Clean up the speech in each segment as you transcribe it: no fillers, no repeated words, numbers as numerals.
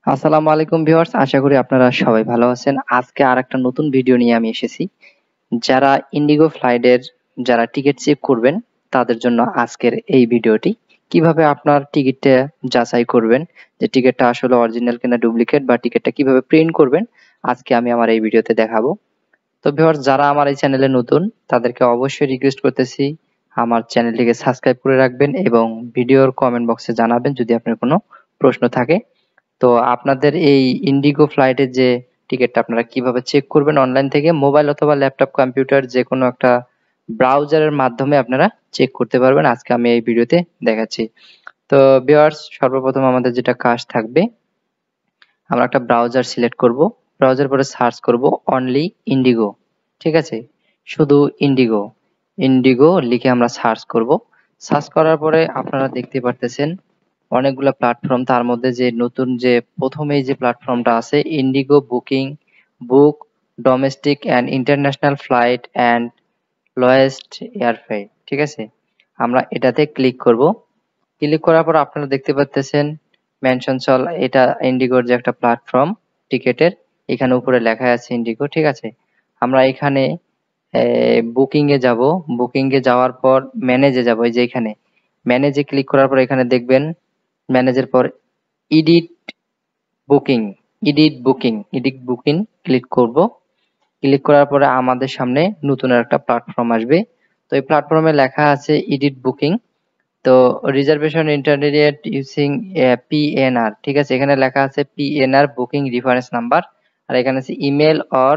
আসসালামু আলাইকুম ভিউয়ার্স, আশা করি আপনারা সবাই ভালো আছেন। আজকে আরেকটা নতুন ভিডিও নিয়ে আমি এসেছি। যারা ইন্ডিগো ফ্লাইটের যারা টিকিট চেক করবেন তাদের জন্য আজকের এই ভিডিওটি। কিভাবে আপনার টিকিটটা যাচাই করবেন যে টিকিটটা আসলে অরিজিনাল কিনা ডুপ্লিকেট, বা টিকিটটা কিভাবে প্রিন্ট করবেন, আজকে আমি আমার এই ভিডিওতে দেখাবো। তো ভিউয়ার্স, যারা আমার এই চ্যানেলে নতুন তাদেরকে অবশ্যই রিকোয়েস্ট করতেছি আমার চ্যানেলটিকে সাবস্ক্রাইব করে রাখবেন এবং ভিডিওর কমেন্ট বক্সে জানাবেন যদি আপনার কোনো প্রশ্ন থাকে। তো আপনাদের এই ইন্ডিগো ফ্লাইটের যে টিকিটটা আপনারা কিভাবে চেক করবেন অনলাইন থেকে, মোবাইল অথবা ল্যাপটপ কম্পিউটার যে কোনো একটা ব্রাউজারের মাধ্যমে আপনারা চেক করতে পারবেন, আজকে আমি এই ভিডিওতে দেখাচ্ছি। তো ভিউয়ার্স, সর্বপ্রথম আমাদের যেটা কাজ থাকবে, আমরা একটা ব্রাউজার সিলেক্ট করব। ব্রাউজার পরে সার্চ করব অনলি ইন্ডিগো। ঠিক আছে, শুধু ইন্ডিগো। ইন্ডিগো লিখে আমরা সার্চ করব। সার্চ করার পরে আপনারা দেখতে পারতেছেন অনেকগুলা প্ল্যাটফর্ম। তার মধ্যে যে নতুন যে প্রথমেই যে প্ল্যাটফর্মটা আছে, Indigo booking, book domestic and international flight and lowest airfare. ঠিক আছে, আমরা এটাতে ক্লিক করব। ক্লিক করার পর আপনারা দেখতে পাচ্তেছেন মেনশন চল, এটা ইন্ডিগোর যে একটা প্ল্যাটফর্ম টিকেটের, এখানে উপরে লেখা আছে ইন্ডিগো। ঠিক আছে, আমরা এখানে বুকিং এ যাব। বুকিং এ যাওয়ার পর ম্যানেজে যাব। এই যে এখানে ম্যানেজে ক্লিক করার পর এখানে দেখবেন ম্যানেজের পর edit booking, edit booking click করব। ক্লিক করার পরে আমাদের সামনে নতুন একটা প্ল্যাটফর্ম আসবে। তো এই প্ল্যাটফর্মে লেখা আছে এডিট বুকিং। তো রিজার্ভেশন ইন্টারমিডিয়েট ইউজিং পিএনআর। ঠিক আছে, এখানে লেখা আছে পিএনআর বুকিং রেফারেন্স নাম্বার। আর এখানে আছে ইমেল অর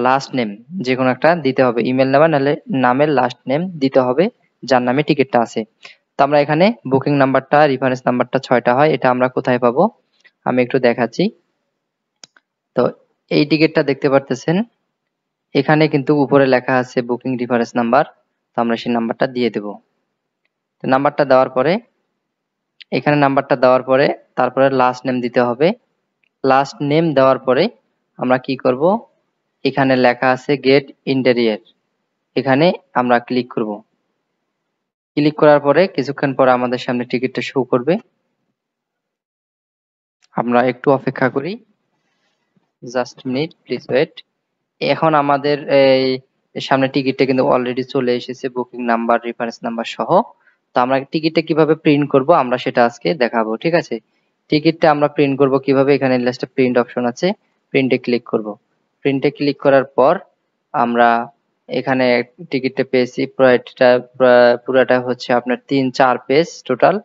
লাস্ট নেম, যে কোনো একটা দিতে হবে। ইমেল নাম্বার নাহলে নামের লাস্ট নেম দিতে হবে যার নামে টিকিটটা আছে। তো আমরা এখানে বুকিং নাম্বারটা, রেফারেন্স নাম্বারটা 6টা হয়, এটা আমরা কোথায় পাবো আমি একটু দেখাচ্ছি। তো এই টিকিটটা দেখতে পারতেছেন, এখানে কিন্তু উপরে লেখা আছে বুকিং রেফারেন্স নাম্বার। তো আমরা সেই নাম্বারটা দিয়ে দেব। তো নাম্বারটা দেওয়ার পরে, এখানে নাম্বারটা দেওয়ার পরে তারপরে লাস্ট নেম দিতে হবে। লাস্ট নেম দেওয়ার পরে আমরা কি করব, এখানে লেখা আছে গেট ইন্টেরিয়র, এখানে আমরা ক্লিক করব। ক্লিক করার পরে কিছুক্ষণ পরে আমাদের সামনে টিকিটটা শো করবে। আমরা একটু অপেক্ষা করি, জাস্ট মিনিট প্লিজ ওয়েট। এখন আমাদের এই সামনে টিকিটটা কিন্তু অলরেডি চলে এসেছে, বুকিং নাম্বার রেফারেন্স নাম্বার সহ। তো আমরা টিকিটটা কিভাবে প্রিন্ট করব আমরা সেটা আজকে দেখাবো। ঠিক আছে, টিকিটটা আমরা প্রিন্ট করব কিভাবে, এখানে লাস্টে প্রিন্ট অপশন আছে, প্রিন্টে ক্লিক করব। প্রিন্টে ক্লিক করার পর আমরা এখানে টিকিটটা পেয়েছি। পুরোটা হচ্ছে আপনার 3-4 পেজ টোটাল।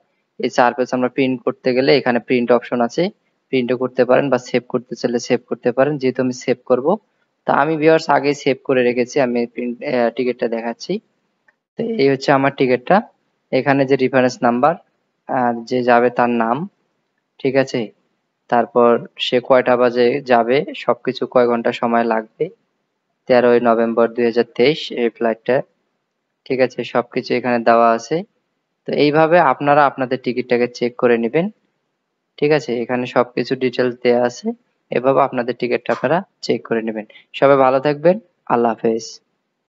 এই 4 পেজ আমরা প্রিন্ট করতে গেলে এখানে প্রিন্ট অপশন আছে, প্রিন্টও করতে পারেন বা সেভ করতে চাইলে সেভ করতে পারেন। যেহেতু আমি সেভ করব, তা আমি ভিউয়ার্স আগে সেভ করে রেখেছি, আমি প্রিন্ট টিকিটটা দেখাচ্ছি। তো এই হচ্ছে আমার টিকিটটা। এখানে যে রেফারেন্স নাম্বার আর যে যাবে তার নাম, ঠিক আছে, তারপর সে কয়টা বাজে যাবে, সবকিছু কয় ঘন্টা সময় লাগবে, 13ই নভেম্বর 2023 এই ফ্লাইটটা। ঠিক আছে, সবকিছু এখানে দেওয়া আছে। তো এইভাবে আপনারা আপনাদের টিকিটটাকে চেক করে নেবেন। ঠিক আছে, এখানে সবকিছু ডিটেলস দেওয়া আছে, এভাবে আপনাদের টিকিটটা আপনারা চেক করে নেবেন। সবাই ভালো থাকবেন, আল্লাহ হাফেজ।